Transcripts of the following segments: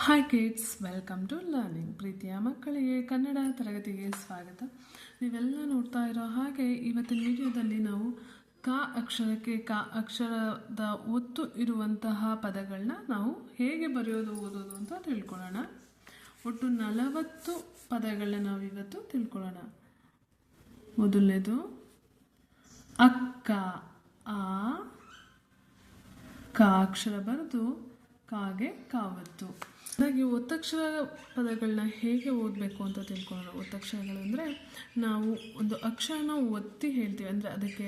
Hi kids, welcome to learning. ಪ್ರೀತಿಯ ಮಕ್ಕಳಿಗೆ ಕನ್ನಡ ತರಗತಿಗೆ ಸ್ವಾಗತ. ನೀವೆಲ್ಲ ನೋಡ್ತಾ ಇರೋ ಹಾಗೆ ಇವತ್ತಿನ ವಿಡಿಯೋದಲ್ಲಿ ನಾವು ಕ ಅಕ್ಷರಕ್ಕೆ ಕ ಅಕ್ಷರದ ಒತ್ತು ಇರುವಂತಹ ಪದಗಳನ್ನ ನಾವು ಹೇಗೆ ಬರೆಯೋದು ಓದೋದು ಅಂತ ತಿಳ್ಕೊಳ್ಳೋಣ. ಒಟ್ಟು 40 ಪದಗಳನ್ನ ನಾವು ಇವತ್ತು ತಿಳ್ಕೊಳ್ಳೋಣ. ಮೊದಲನೇದು ಅಕ್ಕ. ಆ ಕ ಅಕ್ಷರ ಬರೆದು ಕಾಗೆ ಕಾವತ್ತು. ಹಾಗೆ ಒತ್ತಕ್ಷರ ಪದಗಳನ್ನ ಹೇಗೆ ಓದಬೇಕು ಅಂತ ತಿಳ್ಕೊಳ್ಳೋಣ. ಒತ್ತಕ್ಷರಗಳಂದರೆ ನಾವು ಒಂದು ಅಕ್ಷರನ ಒತ್ತಿ ಹೇಳ್ತೀವಿ, ಅಂದರೆ ಅದಕ್ಕೆ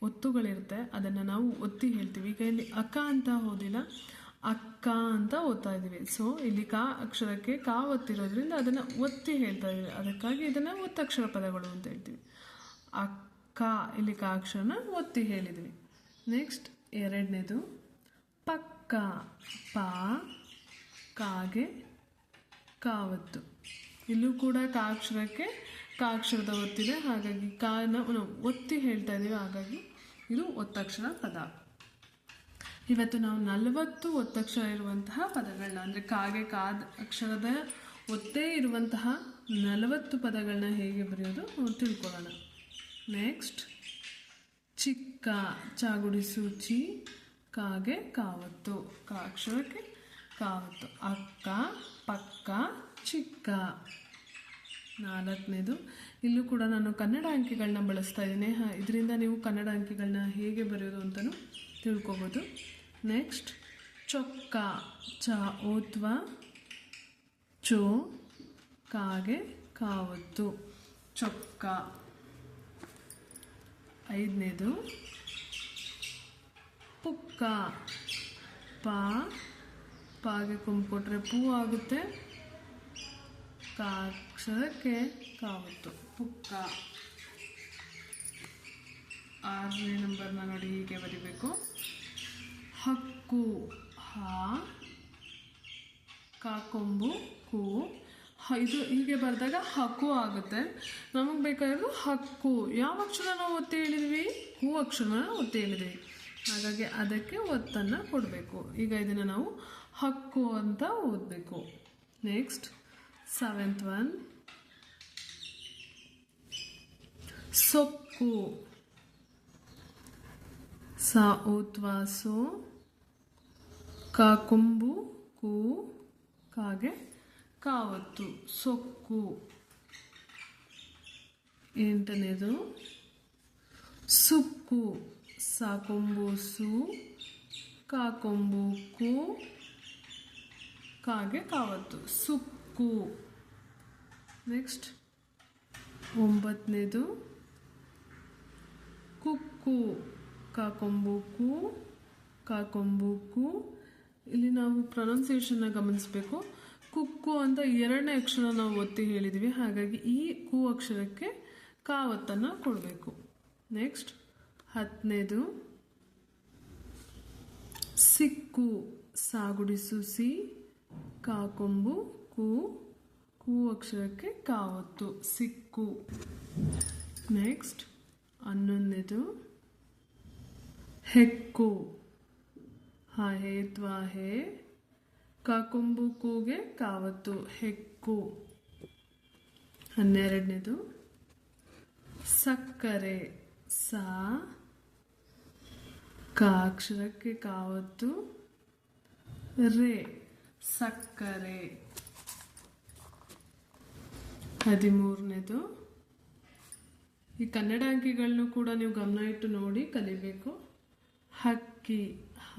ಒತ್ತುಗಳಿರುತ್ತೆ, ಅದನ್ನು ನಾವು ಒತ್ತಿ ಹೇಳ್ತೀವಿ. ಈಗ ಇಲ್ಲಿ ಅಕ್ಕ ಅಂತ ಓದಿಲ್ಲ, ಅಕ್ಕ ಅಂತ ಓದ್ತಾ ಇದ್ದೀವಿ. ಸೊ ಇಲ್ಲಿ ಕ ಅಕ್ಷರಕ್ಕೆ ಕಾ ಒತ್ತಿರೋದ್ರಿಂದ ಅದನ್ನು ಒತ್ತಿ ಹೇಳ್ತಾ ಇದ್ದೀವಿ, ಅದಕ್ಕಾಗಿ ಇದನ್ನು ಒತ್ತಕ್ಷರ ಪದಗಳು ಅಂತ ಹೇಳ್ತೀವಿ. ಅಕ್ಕ, ಇಲ್ಲಿ ಕ ಅಕ್ಷರನ ಒತ್ತಿ ಹೇಳಿದ್ವಿ. ನೆಕ್ಸ್ಟ್ ಎರಡನೇದು ಪಕ್ಕ. ಪ ಕಾಗೆ ಕಾವತ್ತು. ಇಲ್ಲೂ ಕೂಡ ಕ ಅಕ್ಷರಕ್ಕೆ ಕ ಅಕ್ಷರದ ಒತ್ತಿದೆ, ಹಾಗಾಗಿ ಕಾನ ನಾವು ಒತ್ತಿ ಹೇಳ್ತಾ ಇದ್ದೀವಿ, ಹಾಗಾಗಿ ಇದು ಒತ್ತಕ್ಷರ ಪದ. ಇವತ್ತು ನಾವು 40 ಒತ್ತಕ್ಷರ ಇರುವಂತಹ ಪದಗಳನ್ನ, ಅಂದರೆ ಕಾಗೆ ಕಾದ ಅಕ್ಷರದ ಒತ್ತೇ ಇರುವಂತಹ 40 ಪದಗಳನ್ನ ಹೇಗೆ ಬರೆಯೋದು ನಾವು ತಿಳ್ಕೊಳ್ಳೋಣ. ನೆಕ್ಸ್ಟ್ ಚಿಕ್ಕ. ಚಾಗುಡಿಸು ಚಿ, ಕಾಗೆ ಕಾವತ್ತು. ಕ ಅಕ್ಷರಕ್ಕೆ ಕಾವತ್ತು. ಅಕ್ಕ, ಪಕ್ಕ, ಚಿಕ್ಕ. ನಾಲ್ಕನೇದು, ಇಲ್ಲೂ ಕೂಡ ನಾನು ಕನ್ನಡ ಅಂಕಿಗಳನ್ನ ಬಳಸ್ತಾ ಇದ್ದೀನಿ, ಇದರಿಂದ ನೀವು ಕನ್ನಡ ಅಂಕಿಗಳನ್ನ ಹೇಗೆ ಬರೆಯೋದು ಅಂತಲೂ ತಿಳ್ಕೊಬೋದು. ನೆಕ್ಸ್ಟ್ ಚೊಕ್ಕ. ಚ ಓತ್ವ ಚೋ, ಕಾಗೆ ಕಾವತ್ತು. ಚೊಕ್ಕ. ಐದನೇದು ಪುಕ್ಕ. ಪ ಪಾಗೆ ಕೊಂಬು ಕೊಟ್ಟರೆ ಪೂ ಆಗುತ್ತೆ, ಕ ಅಕ್ಷರಕ್ಕೆ ಕಾವತ್ತು. ಪುಕ್ಕ. 6ನೇ ನಂಬರ್ನ ನೋಡಿ ಹೀಗೆ ಬರಿಬೇಕು. ಹಕ್ಕು. ಹ ಕ ಕೊಂಬು ಕು. ಇದು ಹೀಗೆ ಬರೆದಾಗ ಹಕ್ಕು ಆಗುತ್ತೆ. ನಮಗೆ ಬೇಕಾಗಿರೋದು ಹಕ್ಕು. ಯಾವ ಅಕ್ಷರ ನಾವು ಒತ್ತಿ ಹೇಳಿದ್ವಿ? ಹೂ ಅಕ್ಷರನ ಒತ್ತಿ ಹೇಳಿದ್ವಿ, ಹಾಗಾಗಿ ಅದಕ್ಕೆ ಒತ್ತನ್ನು ಕೊಡಬೇಕು. ಈಗ ಇದನ್ನು ನಾವು ಹಕ್ಕು ಅಂತ ಓದಬೇಕು. ನೆಕ್ಸ್ಟ್ 7th ಒನ್ ಸೊಕ್ಕು. ಸ ಓತ್ವ ಸೋ, ಕ ಕೊಂಬು ಕು, ಕಾಗೆ ಕಾವತ್ತು. ಸೊಕ್ಕು. 8ನೇದು ಸುಕ್ಕು. ಸ ಕೊಂಬು ಸು, ಕ ಕೊಂಬು ಕು, ಕಾಗೆ ಕಾವತ್ತು. ಸುಕ್ಕು. ನೆಕ್ಸ್ಟ್ 9ನೇದು ಕುಕ್ಕು. ಕ ಕೊಂಬು ಕು, ಕ ಕೊಂಬು ಕು. ಇಲ್ಲಿ ನಾವು ಪ್ರೊನೌನ್ಸಿಯೇಷನ್ನ ಗಮನಿಸಬೇಕು. ಕುಕ್ಕು ಅಂತ 2ನೇ ಅಕ್ಷರ ನಾವು ಒತ್ತಿ ಹೇಳಿದ್ವಿ, ಹಾಗಾಗಿ ಈ ಕು ಅಕ್ಷರಕ್ಕೆ ಕಾವತ್ತನ್ನು ಕೊಡಬೇಕು. ನೆಕ್ಸ್ಟ್ 10ನೇದು ಸಿಕ್ಕು. ಸಾಗುಡಿಸು ಸಿ, ಕ ಕೊಂಬು ಕು, ಕು ಅಕ್ಷರಕ್ಕೆ ಕಾವತ್ತು. ಸಿಕ್ಕು. ನೆಕ್ಸ್ಟ್ 11ನೇದು ಹೆಕ್ಕು. ಹ ಹೇತ್ವ ಹೇ, ಕ ಕೊಂಬು ಕೂಗೆ ಕಾವತ್ತು. ಹೆಕ್ಕು. 12ನೇದು ಸಕ್ಕರೆ. ಸ ಕ ಅಕ್ಷರಕ್ಕೆ ಕಾವತ್ತು. ರೇ, ಸಕ್ಕರೆ. 13ನೇದು, ಈ ಕನ್ನಡ ಅಂಕಿಗಳನ್ನು ಕೂಡ ನೀವು ಗಮನ ಇಟ್ಟು ನೋಡಿ ಕಲಿಬೇಕು. ಹಕ್ಕಿ. ಹ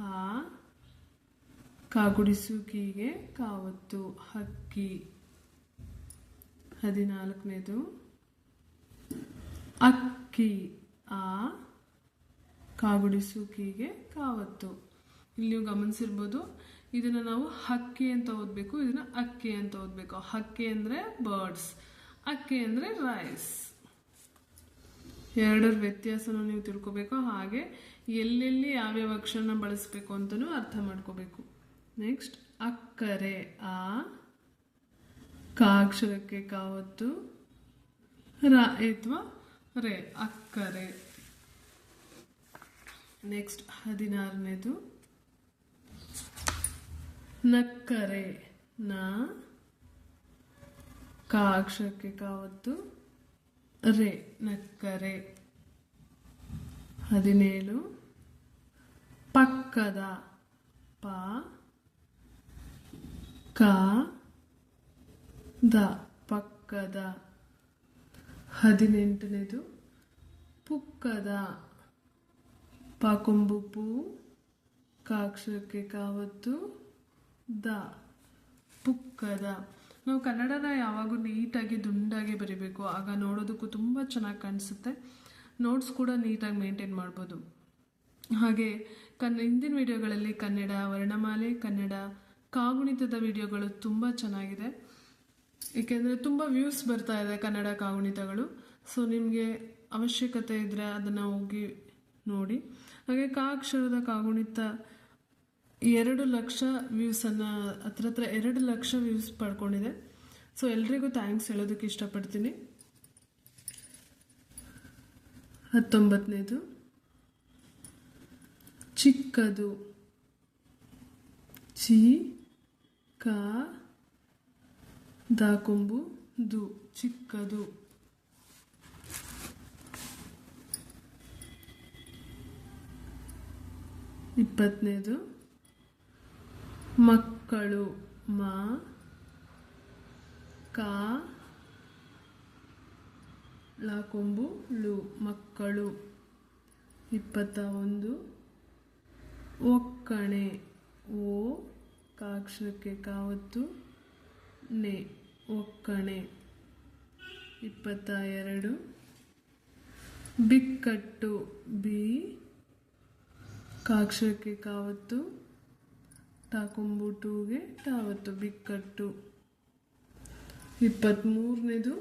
ಕಾಗುಡಿಸು ಕೀಗೆ ಕಾವತ್ತು. ಹಕ್ಕಿ. 14ನೇದು ಅಕ್ಕಿ. ಆ ಕಾಗುಡಿಸು ಕೀಗೆ ಕಾವತ್ತು. ಇಲ್ಲಿ ನೀವು ಗಮನಿಸಿರ್ಬೋದು, ಇದನ್ನು ನಾವು ಹಕ್ಕಿ ಅಂತ ಓದಬೇಕು, ಇದನ್ನು ಅಕ್ಕಿ ಅಂತ ಓದಬೇಕು. ಹಕ್ಕಿ ಅಂದರೆ ಬರ್ಡ್ಸ್, ಅಕ್ಕಿ ಅಂದರೆ ರೈಸ್. ಎರಡರ ವ್ಯತ್ಯಾಸನ ನೀವು ತಿಳ್ಕೊಬೇಕು, ಹಾಗೆ ಎಲ್ಲೆಲ್ಲಿ ಯಾವ್ಯಾವ ಅಕ್ಷರನ ಬಳಸಬೇಕು ಅಂತಲೂ ಅರ್ಥ ಮಾಡ್ಕೋಬೇಕು. ನೆಕ್ಸ್ಟ್ ಅಕ್ಕರೆ. ಆ ಕ ಅಕ್ಷರಕ್ಕೆ ಕಾವತ್ತು. ರ ಅಥವಾ ರೇ, ಅಕ್ಕರೆ. ನೆಕ್ಸ್ಟ್ 16ನೇದು ನಕ್ಕರೆ. ನ, ಕ ಅಕ್ಷರಕ್ಕೆ ಕಾವತ್ತು ರೇ, ನಕ್ಕರೆ. 17 ಪಕ್ಕದ, ಪ ಕ ದ, ಪಕ್ಕದ. 18 ಪುಕ್ಕದ, ಪಾಕೊಂಬು ಪೂ, ಕ ಅಕ್ಷರಕ್ಕೆ ಕಾವತ್ತು ದ, ಪುಕ್ಕದ. ನಾವು ಕನ್ನಡನ ಯಾವಾಗೂ ನೀಟಾಗಿ ದುಂಡಾಗಿ ಬರಿಬೇಕು, ಆಗ ನೋಡೋದಕ್ಕೂ ತುಂಬ ಚೆನ್ನಾಗಿ ಕಾಣಿಸುತ್ತೆ. ನೋಟ್ಸ್ ಕೂಡ ನೀಟಾಗಿ ಮೇಂಟೈನ್ ಮಾಡ್ಬೋದು. ಹಾಗೆ ಹಿಂದಿನ ವಿಡಿಯೋಗಳಲ್ಲಿ ಕನ್ನಡ ವರ್ಣಮಾಲೆ, ಕನ್ನಡ ಕಾಗುಣಿತದ ವಿಡಿಯೋಗಳು ತುಂಬ ಚೆನ್ನಾಗಿದೆ. ಏಕೆಂದರೆ ತುಂಬ ವ್ಯೂಸ್ ಬರ್ತಾ ಇದೆ ಕನ್ನಡ ಕಾಗುಣಿತಗಳು. ಸೊ ನಿಮಗೆ ಅವಶ್ಯಕತೆ ಇದ್ದರೆ ಅದನ್ನು ಹೋಗಿ ನೋಡಿ. ಹಾಗೆ ಕ ಅಕ್ಷರದ ಕಾಗುಣಿತ 2 ಲಕ್ಷ ವ್ಯೂಸನ್ನು ಹತ್ರ 2 ಲಕ್ಷ ವ್ಯೂಸ್ ಪಡ್ಕೊಂಡಿದೆ. ಸೊ ಎಲ್ರಿಗೂ ಥ್ಯಾಂಕ್ಸ್ ಹೇಳೋದಕ್ಕೆ ಇಷ್ಟಪಡ್ತೀನಿ. 19 ಚಿಕ್ಕದು, ಚಿ ಕ ದ ಕೊಂಬು ದು, ಚಿಕ್ಕದು. 20 ಮಕ್ಕಳು, ಮ ಕ ಳ ಕೊಂಬು ಳು, ಮಕ್ಕಳು. 21 ಒಕ್ಕಣೆ, ಓ ಕ ಅಕ್ಷರಕ್ಕೆ ಕಾವತ್ತು ನೆ, ಒಕ್ಕಣೆ. 22 ಬಿಕ್ಕಟ್ಟು, ಬಿ ಕ ಅಕ್ಷರಕ್ಕೆ ಕಾವತ್ತು ಟಾಕೊಂಬು ಟೂಗೆ ಟಾವತ್ತು, ಬಿಕ್ಕಟ್ಟು. 23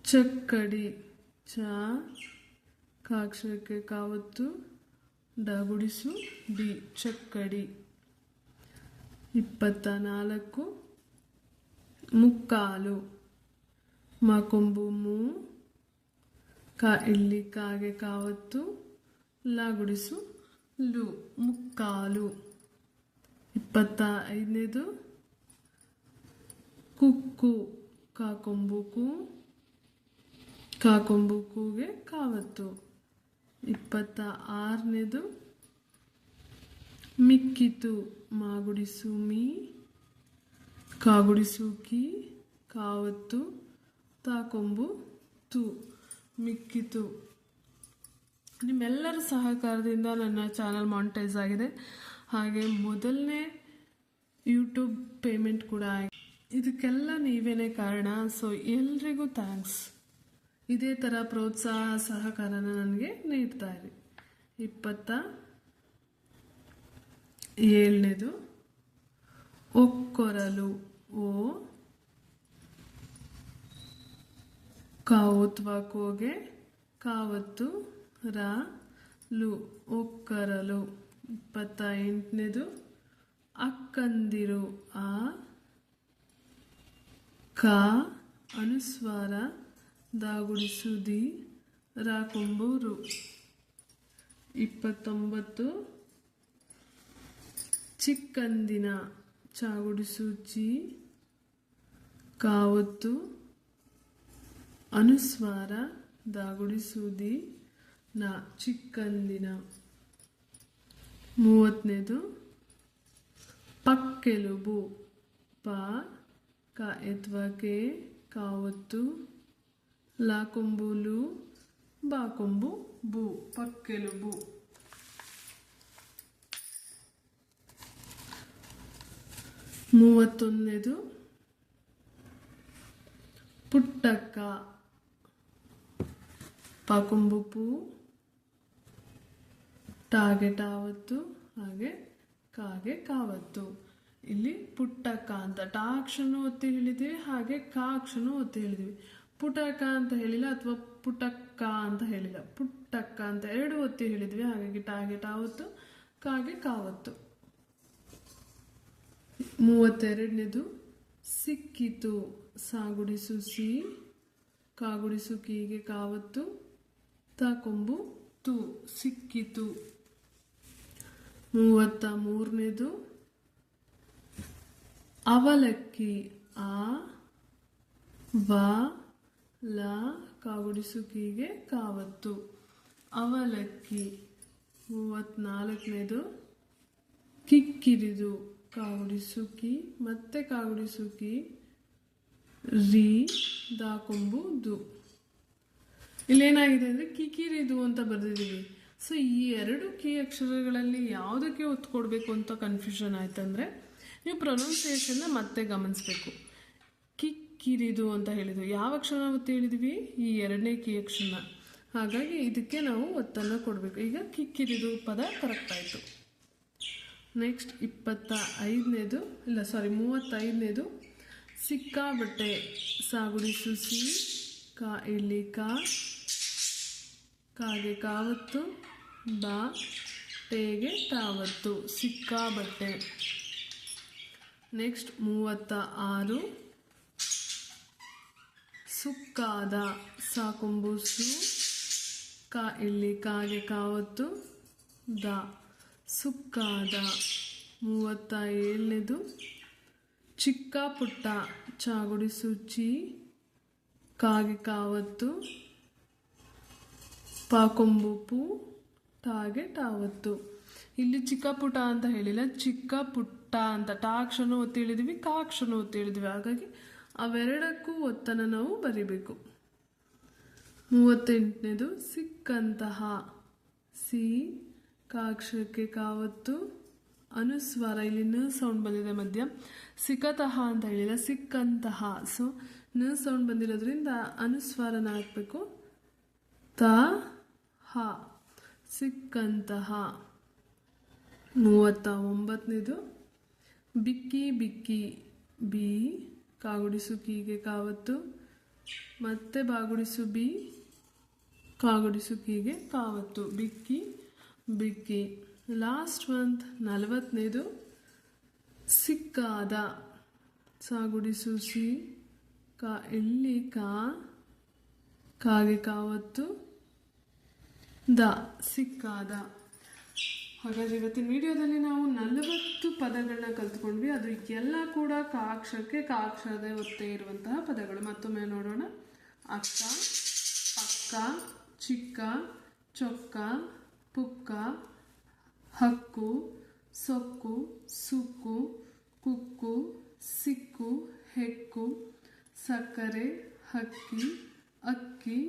ಚಕ್ಕಡಿ, ಚ ಕ ಅಕ್ಷರಕ್ಕೆ ಕಾವತ್ತು ಡಗುಡಿಸು ಡಿ, ಚಕ್ಕಡಿ. 24 ಮುಕ್ಕಾಲು, ಮಾಕೊಂಬು ಮೂ, ಕ ಇಲ್ಲಿ ಕಾಗೆ ಕಾವತ್ತು ಲಾಗುಡಿಸು ಲು, ಮುಕ್ಕಾಲು. 25 ಕುಕ್ಕು, ಕಾಕೊಂಬು ಕು, ಕಾಕೊಂಬು ಕೂಗೆ ಕಾವತ್ತು. 26 ಮಿಕ್ಕಿತು, ಮಾಗುಡಿಸು ಮೀ, ಕಾಗುಡಿಸು ಕಿ, ಕಾವತ್ತು ತಾಕೊಂಬು ತು, ಮಿಕ್ಕಿತು. ನಿಮ್ಮೆಲ್ಲರ ಸಹಕಾರದಿಂದ ನನ್ನ ಚಾನಲ್ ಮಾನಿಟೈಸ್ ಆಗಿದೆ. ಹಾಗೆ ಮೊದಲನೇ ಯೂಟ್ಯೂಬ್ ಪೇಮೆಂಟ್ ಕೂಡ ಆಗಿದೆ. ಇದಕ್ಕೆಲ್ಲ ನೀವೇನೇ ಕಾರಣ. ಸೊ ಎಲ್ರಿಗೂ ಥ್ಯಾಂಕ್ಸ್. ಇದೇ ಥರ ಪ್ರೋತ್ಸಾಹ ಸಹಕಾರನ ನನಗೆ ನೀಡ್ತಾ ಇರಿ. 27 ಒಕ್ಕೊರಲು, ಓ ಕಾವತ್ವ ಕೋಗೆ ಕಾವತ್ತು ರ ಲು, ಒಕ್ಕರಲು. 28 ಅಕ್ಕಂದಿರು, ಆ ಕ ಅನುಸ್ವಾರ ದಾಗುಡಿಸುದಿ ರಾಕೊಂಬೂರು. 29 ಚಿಕ್ಕಂದಿನ, ಚಾಗುಡಿಸು ಚಿ, ಕಾವತ್ತು ಅನುಸ್ವಾರ ದಾಗುಡಿಸುದಿ ನ, ಚಿಕ್ಕಂದಿನ. 30 ಪಕ್ಕೆಲುಬು, ಪ ಕ ಎತ್ವಕೆ ಕಾವತ್ತು ಲಾಕೊಂಬುಲು ಬಾಕೊಂಬು ಬು, ಪಕ್ಕೆಲುಬು. 31 ಪುಟ್ಟಕ್ಕ, ಪಾಕೊಂಬು ಪೂ, ಟಾಗೆ ಟಾವತ್ತು, ಹಾಗೆ ಕಾಗೆ ಕಾವತ್ತು. ಇಲ್ಲಿ ಪುಟ್ಟಕ್ಕ ಅಂತ ಟಾ ಅಕ್ಷರನೂ ಒತ್ತಿ ಹೇಳಿದ್ವಿ, ಹಾಗೆ ಕಾ ಅಕ್ಷರನೂ ಒತ್ತಿ ಹೇಳಿದ್ವಿ. ಪುಟಕ ಅಂತ ಹೇಳಿಲ್ಲ ಅಥವಾ ಪುಟಕ್ಕ ಅಂತ ಹೇಳಿಲ್ಲ, ಪುಟ್ಟಕ್ಕ ಅಂತ 2 ಒತ್ತಿ ಹೇಳಿದ್ವಿ. ಹಾಗಾಗಿ ಟಾಗೆ ಟಾವತ್ತು, ಕಾಗೆ ಕಾವತ್ತು. 32 ಸಿಕ್ಕಿತು, ಸಾಗುಡಿಸು ಸಿ, ಕಾಗುಡಿಸು ಕೀಗೆ ಕಾವತ್ತು ತಾಕೊಂಬು ತು, ಸಿಕ್ಕಿತು. 33 ಅವಲಕ್ಕಿ ಆ ವ ಲ ಕಾಗುಡಿಸು ಕೀಗೆ ಕಾವತ್ತು ಅವಲಕ್ಕಿ. 34ನೇದು ಕಿಕ್ಕಿರಿದು ಕಾಗುಡಿಸು ಕಿ ಮತ್ತೆ ಕಾಗುಡಿಸು ಕಿ ರೀ ದಾಕೊಂಬು ದು. ಇಲ್ಲೇನಾಗಿದೆ ಅಂದರೆ ಕಿಕಿರಿದು ಅಂತ ಬರೆದಿದ್ದೀವಿ. ಸೊ ಈ 2 ಕೀ ಅಕ್ಷರಗಳಲ್ಲಿ ಯಾವುದಕ್ಕೆ ಒತ್ತು ಕೊಡಬೇಕು ಅಂತ ಕನ್ಫ್ಯೂಷನ್ ಆಯ್ತಂದರೆ ನೀವು ಪ್ರೊನೌನ್ಸಿಯೇಷನ್ನ ಮತ್ತೆ ಗಮನಿಸಬೇಕು. ಕಿಕ್ಕಿರಿದು ಅಂತ ಹೇಳಿದ್ವಿ, ಯಾವ ಅಕ್ಷರ ಒತ್ತು ಹೇಳಿದ್ವಿ? ಈ 2ನೇ ಕೀ ಅಕ್ಷರನ. ಹಾಗಾಗಿ ಇದಕ್ಕೆ ನಾವು ಒತ್ತನ್ನು ಕೊಡಬೇಕು. ಈಗ ಕಿಕ್ಕಿರಿದು ಪದ ಕರೆಕ್ಟ್ ಆಯಿತು. ನೆಕ್ಸ್ಟ್ 35ನೇದು ಸಿಕ್ಕಾಬಟ್ಟೆ ಸಾಗುಡಿಸು ಸಿ ಕಾ ಇಲ್ಲಿ ಕಾಗೆ ಕಾವತ್ತು ಬಾ ಟೇಗೆ ತಾವತ್ತು ಸಿಕ್ಕಾಬಟ್ಟೆ. ನೆಕ್ಸ್ಟ್ 36 ಸುಕ್ಕಾದ ಸಾಕೊಂಬುಸು ಕಾ ಇಲ್ಲಿ ಕಾಗೆ ಕಾವತ್ತು ದ ಸುಕ್ಕಾದ. 37ನೇದು ಚಿಕ್ಕ ಪುಟ್ಟ ಚಾಗುಡಿಸು ಚಿ ಕಾಗೆ ಕಾವತ್ತು ಪಾಕೊಂಬು ಪು ಟಾಗೆ ಟಾವತ್ತು. ಇಲ್ಲಿ ಚಿಕ್ಕ ಪುಟ ಅಂತ ಹೇಳಿಲ್ಲ, ಚಿಕ್ಕ ಪುಟ್ಟ ಅಂತ ಟಾ ಅಕ್ಷರನೂ ಒತ್ತಿ ಹೇಳಿದ್ವಿ, ಕಾ ಅಕ್ಷರನೂ ಒತ್ತಿ ಹೇಳಿದ್ವಿ. ಹಾಗಾಗಿ ಅವೆರಡಕ್ಕೂ ಒತ್ತನ್ನು ನಾವು ಬರಿಬೇಕು. 38ನೇದು ಸಿಕ್ಕಂತಹ ಸಿ ಕಾ ಅಕ್ಷರಕ್ಕೆ ಕಾವತ್ತು ಅನುಸ್ವಾರ. ಇಲ್ಲಿ ನ ಸೌಂಡ್ ಬಂದಿದೆ ಮಧ್ಯ. ಸಿಕ್ಕತಃ ಅಂತ ಹೇಳಿಲ್ಲ, ಸಿಕ್ಕಂತಹ. ಸೊ ನ ಸೌಂಡ್ ಬಂದಿರೋದ್ರಿಂದ ಅನುಸ್ವಾರನ ಹಾಕಬೇಕು. ತ ಹ ಸಿಕ್ಕಂತಹ. 39ನೇದು ಬಿಕ್ಕಿ ಬಿಕ್ಕಿ ಬಿ ಕಾಗುಡಿಸು ಕೀಗೆ ಕಾವತ್ತು ಮತ್ತೆ ಬಾಗುಡಿಸು ಬಿ ಕಾಗುಡಿಸು ಕೀಗೆ ಕಾವತ್ತು ಬಿಕ್ಕಿ ಬಿಕ್ಕಿ. ಲಾಸ್ಟ್ 40ನೇದು ಸಿಕ್ಕಾದ ಸಾಗುಡಿಸು ಸಿ ಕಾ ಇಲ್ಲಿ ಕಾಗೆ ಕಾವತ್ತು ದ ಸಿಕ್ಕಾದ. ಹಾಗಾದರೆ ಇವತ್ತಿನ ವಿಡಿಯೋದಲ್ಲಿ ನಾವು 40 ಪದಗಳನ್ನ ಕಲ್ತ್ಕೊಂಡ್ವಿ. ಅದು ಎಲ್ಲ ಕೂಡ ಕಾ ಅಕ್ಷರದ ಒತ್ತೇ ಇರುವಂತಹ ಪದಗಳು. ಮತ್ತೊಮ್ಮೆ ನೋಡೋಣ. ಅಕ್ಕ, ಪಕ್ಕ, ಚಿಕ್ಕ, ಚೊಕ್ಕ, ಪುಕ್ಕ, ಹಕ್ಕು, ಸೊಕ್ಕು, ಸುಕ್ಕು, ಕುಕ್ಕು, ಸಿಕ್ಕು, ಹೆಕ್ಕು, ಸಕ್ಕರೆ, ಹಕ್ಕಿ, ಅಕ್ಕಿ,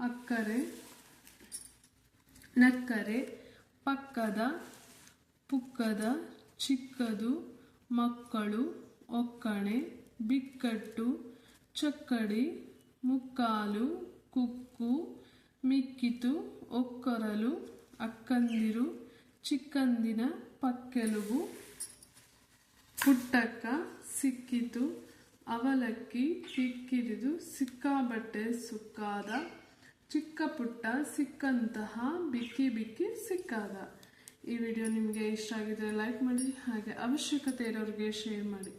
ಅಕ್ಕರೆ, ನಕ್ಕರೆ, ಪಕ್ಕದ, ಪುಕ್ಕದ, ಚಿಕ್ಕದು, ಮಕ್ಕಳು, ಒಕ್ಕಣೆ, ಬಿಕ್ಕಟ್ಟು, ಚಕ್ಕಡಿ, ಮುಕ್ಕಾಲು, ಕುಕ್ಕು, ಮಿಕ್ಕಿತು, ಒಕ್ಕೊರಲು, ಅಕ್ಕಂದಿರು, ಚಿಕ್ಕಂದಿನ, ಪಕ್ಕೆಲುಬು, ಪುಟ್ಟಕ್ಕ, ಸಿಕ್ಕಿತು, ಅವಲಕ್ಕಿ, ಕಿಕ್ಕಿರಿದು, ಸಿಕ್ಕಾಬಟ್ಟೆ, ಸುಕ್ಕಾದ, ಚಿಕ್ಕ ಪುಟ್ಟ, ಸಿಕ್ಕಂತಹ, ಬಿಕ್ಕಿ ಬಿಕ್ಕಿ, ಸಿಕ್ಕಾದ. ಈ ವಿಡಿಯೋ ನಿಮಗೆ ಇಷ್ಟ ಆಗಿದ್ರೆ ಲೈಕ್ ಮಾಡಿ, ಹಾಗೆ ಅವಶ್ಯಕತೆ ಇರೋರಿಗೆ ಶೇರ್ ಮಾಡಿ.